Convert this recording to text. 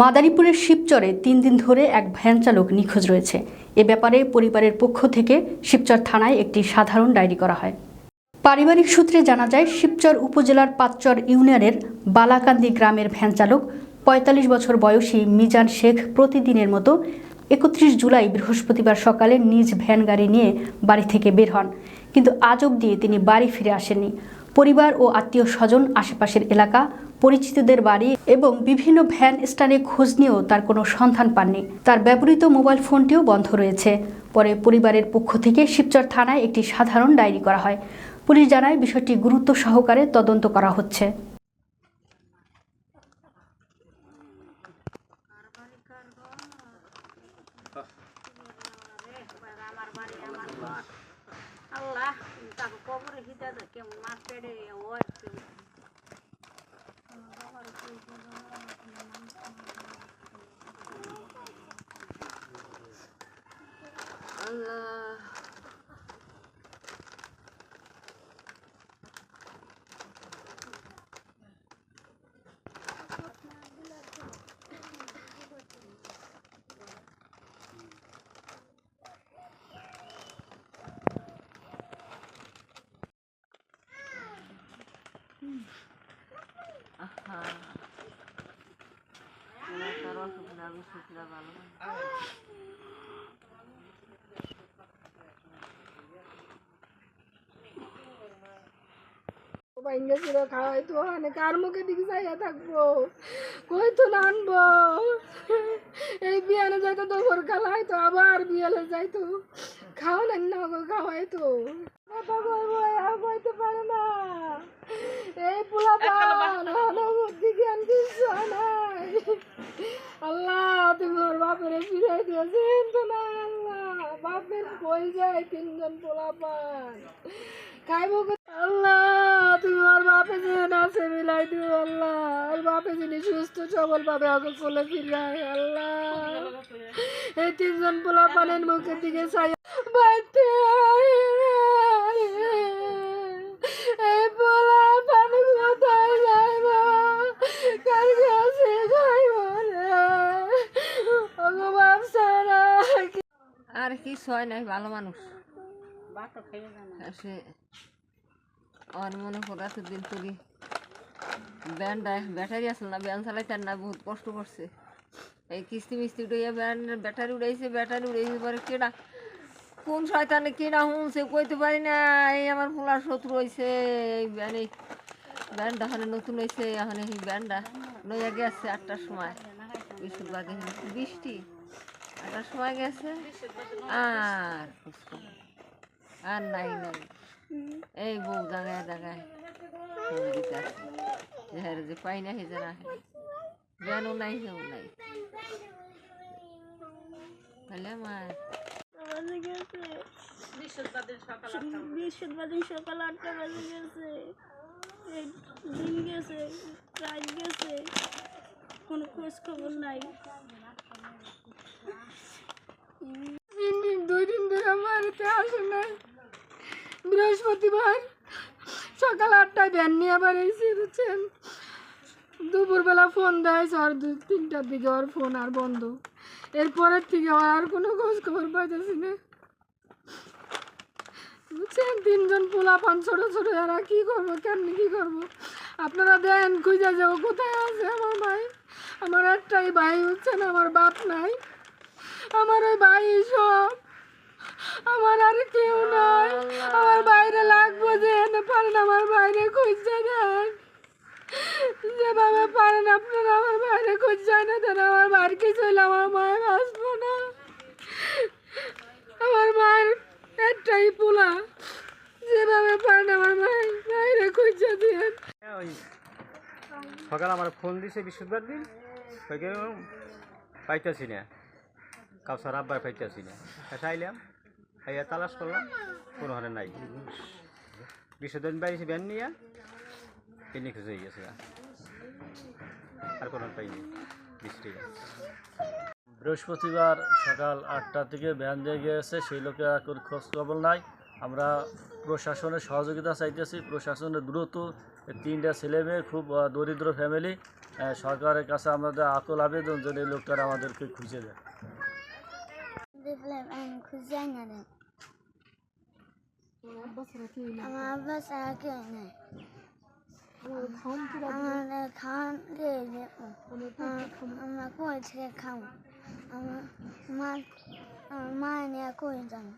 মাদারীপুরের শিবচরে ৩ দিন ধরে এক ভ্যান চালক নিখোঁজ রয়েছে। এ ব্যাপারে পরিবারের পক্ষ থেকে শিবচর থানায় একটি সাধারণ ডায়েরি করা হয়। পারিবারিক সূত্রে জানা যায়, শিবচর উপজেলার পাঁচচর ইউনিয়নের বালাকান্দি গ্রামের ভ্যান চালক ৪৫ বছর বয়সী মিজান শেখ প্রতিদিনের মতো ৩১ জুলাই বৃহস্পতিবার সকালে নিজ ভ্যান গাড়ি নিয়ে বাড়ি থেকে বের হন, কিন্তু আজ অবধি তিনি বাড়ি ফিরে আসেননি। পরিবার ও আত্মীয় স্বজন, আশেপাশের এলাকা, পরিচিতদের বাড়ি এবং বিভিন্ন ভ্যান স্ট্যান্ডে খোঁজ নিয়েও তার কোনো সন্ধান পাননি। তার ব্যবহৃত মোবাইল ফোনটিও বন্ধ রয়েছে। পরে পরিবারের পক্ষ থেকে শিবচর থানায় একটি সাধারণ ডায়েরি করা হয়। পুলিশ জানায়, বিষয়টি গুরুত্ব সহকারে তদন্ত করা হচ্ছে। আল্লাহ তাকে কবরে দিতে কেমন মাছ পেড়ে আল্লাহ খাওয়াইতো কার মুখে দিকে যাইয়া থাকবো, কই তো আনবো। এই বিয়ানে যাইতো দুপুর খালাই তো আবার বিয়ালে যাইতো, খাওয়া না খাওয়াইতো কইতে পারে না। এই পোলা দিকে নাই। আল্লাহ তুমি ওর বাপের ফিরাই দিয়েছেন তো না। আল্লাহ বাপের কই যায় 3 জন পোলা পান খাইবো। আল্লাহ তুমি ওর বাপে যে আছে মিলাই দিও। আল্লাহ ওর বাপে যিনি সুস্থ সবল ভাবে আগে চলে ফিরায়। আল্লাহ এই 3 জন পোলা পানের মুখের দিকে চাই বাইতে এই পোলা পান কোথায় যাইব, কার কাছে যাইব ভগবান সারা। আর কি ছয় নাই, ভালো মানুষ সে। আমার মনে করে এতদিন তুলি ব্যাটারি আসল না, ব্যান চালাইতেন না, বহুত কষ্ট করছে। এই কিস্তি মিস্তি উঠাইয়া ব্যাটারি উড়াইছে পরে কেডা কোন শয়তানে কেডা শুনছে কইতে পারি না। এই আমার ফুলার শত্রু হয়েছে। এই ব্যানটা ওখানে নতুন হয়েছে, এখন এই ব্যানটা লইয়া গেছে 8টার সময়, বৃহস্পতিবারে বৃষ্টি 8টার সময় গেছে। আর আর নাই এই বউ জায়গায় দিতে আছে যে পাই না হে যারা জানো নাই কেউ নাই তাহলে আমার বৃহস্পতিবার সকাল 8টা বাজে গেছে। দিন গেছে, রাত গেছে, কোনো খোঁজ খবর নাই। 2 দিন ধরে বাড়িতে আসে নাই। বৃহস্পতিবার সকাল 8টায় ভ্যান নিয়ে আবার এসে বুঝছেন, দুপুরবেলা ফোন দেয় 3টার দিকে, ওর ফোন আর বন্ধ। এরপরের থেকে আর কোনো খোঁজ খবর পাইতেছি না বুঝছেন। 3 জন পোলা পান ছোট ছোট, এরা কি করবো, কেমনি কি করবো। আপনারা দেন খুঁজে যাও কোথায় আছে আমার ভাই। আমার একটাই ভাই হচ্ছেন, আমার বাপ নাই, আমার ওই ভাই সব, আমার আর কেউ নাই। আমার বাইরে লাগবো যে এনে পারেন আমার বাইরে খুঁজছে দেন, যেভাবে পারেন আপনারা আমার বাইরে খুঁজছে না দেন। আমার বাড়ি কিছু হইলে আমার মায়ের আসবো না। আমার মায়ের একটাই পোলা, যেভাবে পারেন আমার মায়ের বাইরে খুঁজছে দেন। সকাল আমার ফোন দিছে বৃহস্পতিবার দিন, পাইতেছি না, কাউসার আব্বার পাইতেছি না। আইলাম, আইয়া তালাশ করলাম, কোনো হারে নাই। বৃহস্পতিবার বাইরে ব্যান নিয়ে নিখোঁজ হয়ে গেছে, আর কোনো পাইনি। বৃহস্পতিবার সকাল 8টা থেকে ভ্যান দিয়ে গিয়েছে, সেই লোকে খোঁজ খবর নাই। আমরা প্রশাসনের সহযোগিতা চাইতেছি, প্রশাসনের দ্রুত এই 3টা ছেলে মেয়ে খুব দরিদ্র ফ্যামিলি। সরকারের কাছে আমাদের আকুল আবেদন যেন এই লোকটারা আমাদেরকে খুঁজে দেয়। আমার আব্বা ছাড়া কেউ নেই। আমাদের খাওয়ান দিয়ে আমরা কই থেকে খাবো? আমার মা নিয়ে কই যাবো?